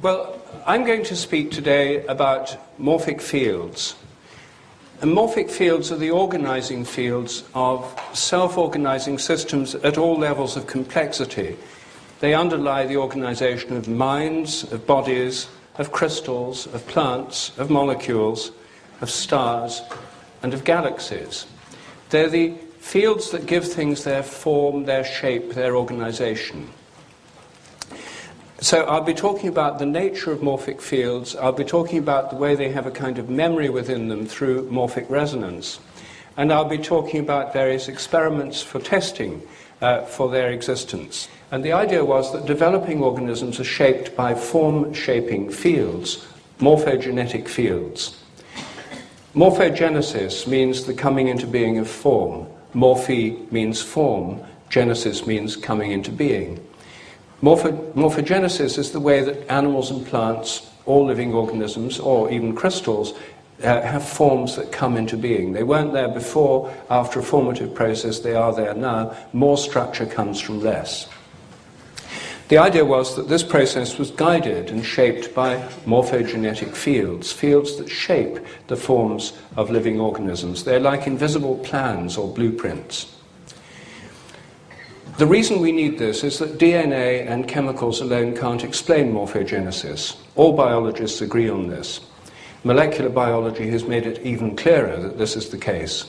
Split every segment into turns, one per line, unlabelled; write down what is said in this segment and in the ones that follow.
Well, I'm going to speak today about morphic fields. And morphic fields are the organizing fields of self-organizing systems at all levels of complexity. They underlie the organization of minds, of bodies, of crystals, of plants, of molecules, of stars, and of galaxies. They're the fields that give things their form, their shape, their organization. So I'll be talking about the nature of morphic fields. I'll be talking about the way they have a kind of memory within them through morphic resonance. And I'll be talking about various experiments for testing for their existence. And the idea was that developing organisms are shaped by form-shaping fields, morphogenetic fields. Morphogenesis means the coming into being of form. Morphe means form. Genesis means coming into being. Morphogenesis is the way that animals and plants, all living organisms, or even crystals, have forms that come into being. They weren't there before. After a formative process, they are there now. More structure comes from less. The idea was that this process was guided and shaped by morphogenetic fields, fields that shape the forms of living organisms. They're like invisible plans or blueprints. The reason we need this is that DNA and chemicals alone can't explain morphogenesis. All biologists agree on this. Molecular biology has made it even clearer that this is the case.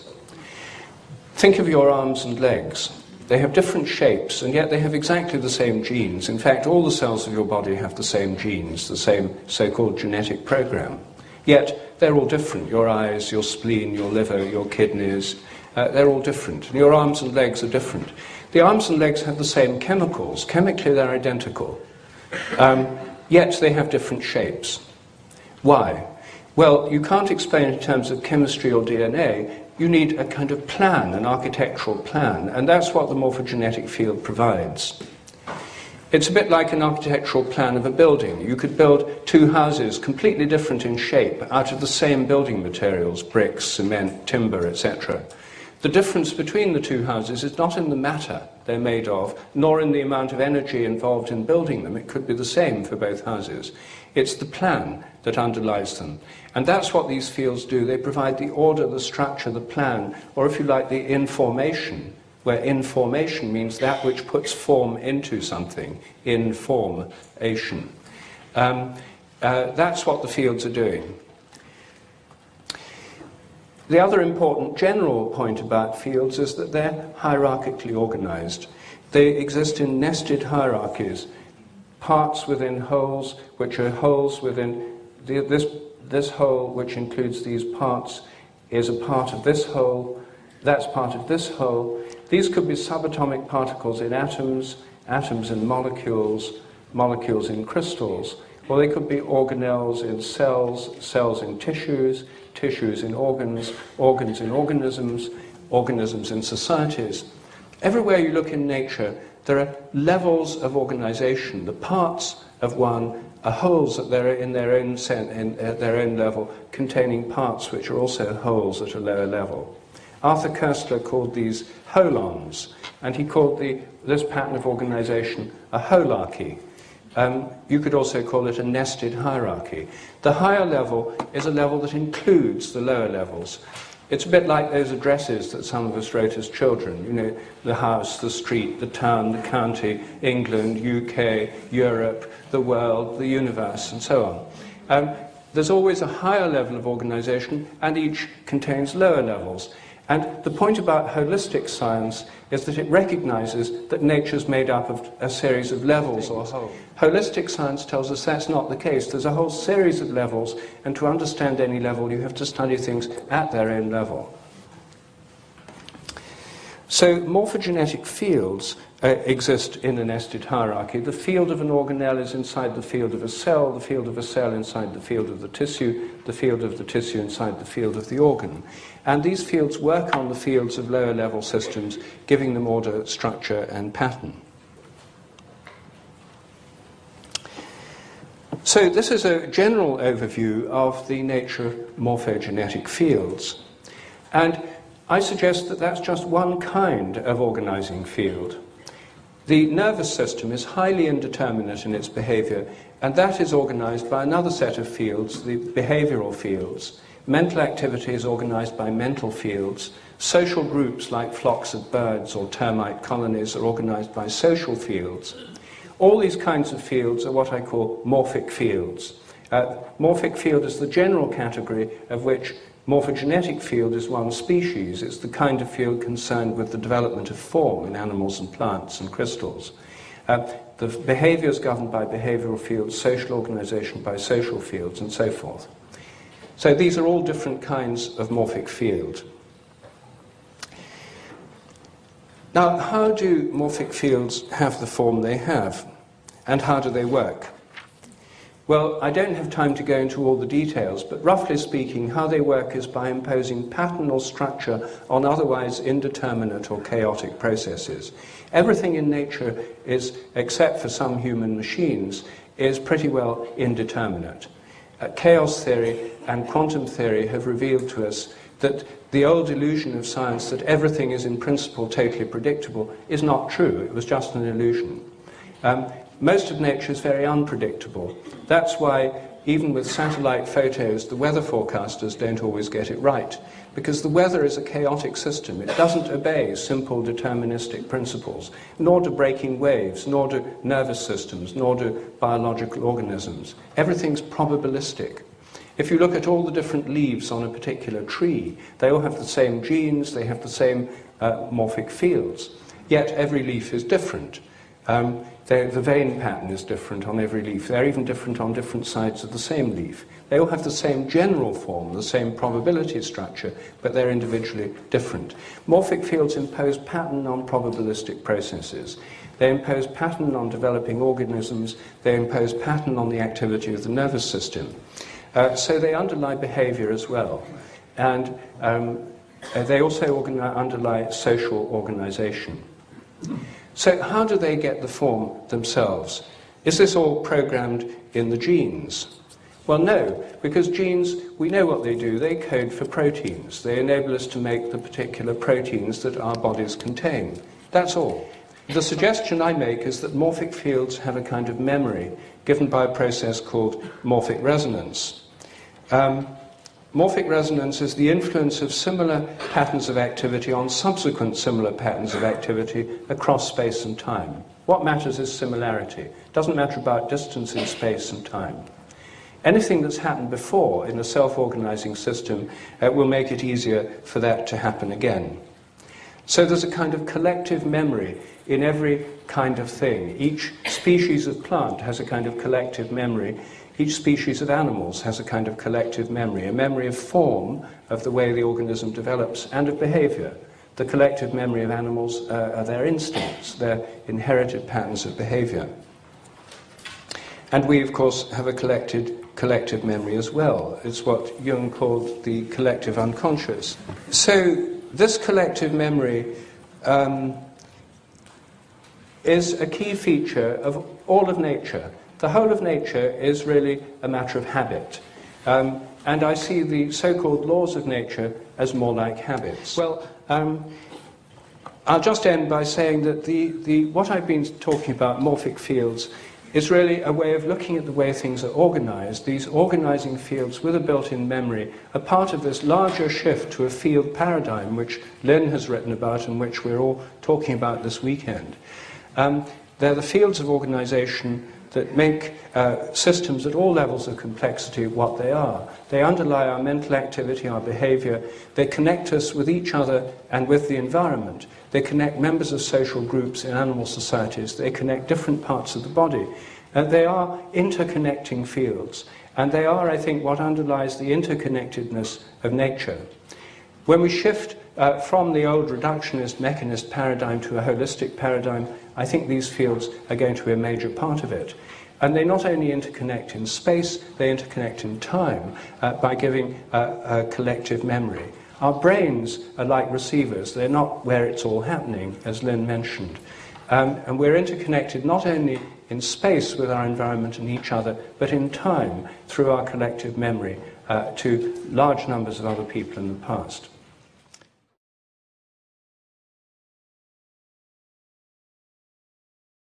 Think of your arms and legs. They have different shapes, and yet they have exactly the same genes. In fact, all the cells of your body have the same genes, the same so-called genetic program. Yet they're all different. Your eyes, your spleen, your liver, your kidneys, they're all different. And your arms and legs are different. The arms and legs have the same chemicals. Chemically, they're identical. Yet they have different shapes. Why? Well, you can't explain it in terms of chemistry or DNA. You need a kind of plan, an architectural plan, and that's what the morphogenetic field provides. It's a bit like an architectural plan of a building. You could build two houses completely different in shape out of the same building materials, bricks, cement, timber, etc. The difference between the two houses is not in the matter they're made of, nor in the amount of energy involved in building them. It could be the same for both houses. It's the plan that underlies them. And that's what these fields do. They provide the order, the structure, the plan, or if you like, the information, where information means that which puts form into something, information. That's what the fields are doing. The other important general point about fields is that they're hierarchically organized. They exist in nested hierarchies, parts within wholes, which are holes within this whole, which includes these parts, is a part of this whole, that's part of this whole. These could be subatomic particles in atoms, atoms in molecules, molecules in crystals, or they could be organelles in cells, cells in tissues, tissues in organs, organs in organisms, organisms in societies. Everywhere you look in nature, there are levels of organization. The parts of one are wholes at their own level, containing parts which are also wholes at a lower level. Arthur Koestler called these holons, and he called this pattern of organization a holarchy. You could also call it a nested hierarchy. The higher level is a level that includes the lower levels. It's a bit like those addresses that some of us wrote as children, you know, the house, the street, the town, the county, England, UK, Europe, the world, the universe, and so on. There's always a higher level of organization, and each contains lower levels. And the point about holistic science is that it recognizes that nature's made up of a series of levels or whole. Holistic science tells us that's not the case. There's a whole series of levels, and to understand any level, you have to study things at their own level. So morphogenetic fields exist in a nested hierarchy. The field of an organelle is inside the field of a cell inside the field of the tissue inside the field of the organ. And these fields work on the fields of lower level systems, giving them order, structure, and pattern. So this is a general overview of the nature of morphogenetic fields. And I suggest that that's just one kind of organizing field. The nervous system is highly indeterminate in its behavior. And that is organized by another set of fields, the behavioral fields. Mental activity is organized by mental fields. Social groups like flocks of birds or termite colonies are organized by social fields. All these kinds of fields are what I call morphic fields. Morphic field is the general category of which morphogenetic field is one species. It's the kind of field concerned with the development of form in animals and plants and crystals. The behavior is governed by behavioral fields, social organization by social fields, and so forth. So these are all different kinds of morphic field. Now, how do morphic fields have the form they have? And how do they work? Well, I don't have time to go into all the details, but roughly speaking, how they work is by imposing pattern or structure on otherwise indeterminate or chaotic processes. Everything in nature is, except for some human machines, is pretty well indeterminate. Chaos theory and quantum theory have revealed to us that the old illusion of science that everything is in principle totally predictable is not true. It was just an illusion. Most of nature is very unpredictable. That's why, even with satellite photos, the weather forecasters don't always get it right, because the weather is a chaotic system. It doesn't obey simple deterministic principles, nor do breaking waves, nor do nervous systems, nor do biological organisms. Everything's probabilistic. If you look at all the different leaves on a particular tree, they all have the same genes, they have the same morphic fields, yet every leaf is different. The vein pattern is different on every leaf. They're even different on different sides of the same leaf. They all have the same general form, the same probability structure, but they're individually different. Morphic fields impose pattern on probabilistic processes. They impose pattern on developing organisms. They impose pattern on the activity of the nervous system. So they underlie behavior as well. And they also underlie social organization. So how do they get the form themselves? Is this all programmed in the genes? Well, no, because genes, we know what they do. They code for proteins. They enable us to make the particular proteins that our bodies contain. That's all. The suggestion I make is that morphic fields have a kind of memory given by a process called morphic resonance. Morphic resonance is the influence of similar patterns of activity on subsequent similar patterns of activity across space and time. What matters is similarity. It doesn't matter about distance in space and time. Anything that's happened before in a self-organizing system will make it easier for that to happen again. So there's a kind of collective memory in every kind of thing. Each species of plant has a kind of collective memory. Each species of animals has a kind of collective memory, a memory of form, of the way the organism develops, and of behavior. The collective memory of animals are their instincts, their inherited patterns of behavior. And we, of course, have a collective memory as well. It's what Jung called the collective unconscious. So this collective memory is a key feature of all of nature. The whole of nature is really a matter of habit. And I see the so-called laws of nature as more like habits. Well, I'll just end by saying that what I've been talking about, morphic fields, is really a way of looking at the way things are organized. These organizing fields with a built-in memory are part of this larger shift to a field paradigm, which Lynn has written about and which we're all talking about this weekend. They're the fields of organization that make systems at all levels of complexity what they are. They underlie our mental activity, our behavior. They connect us with each other and with the environment. They connect members of social groups in animal societies. They connect different parts of the body. They are interconnecting fields. And they are, I think, what underlies the interconnectedness of nature. When we shift from the old reductionist mechanist paradigm to a holistic paradigm, I think these fields are going to be a major part of it. And they not only interconnect in space, they interconnect in time by giving a collective memory. Our brains are like receivers. They're not where it's all happening, as Lynn mentioned. And we're interconnected not only in space with our environment and each other, but in time through our collective memory to large numbers of other people in the past.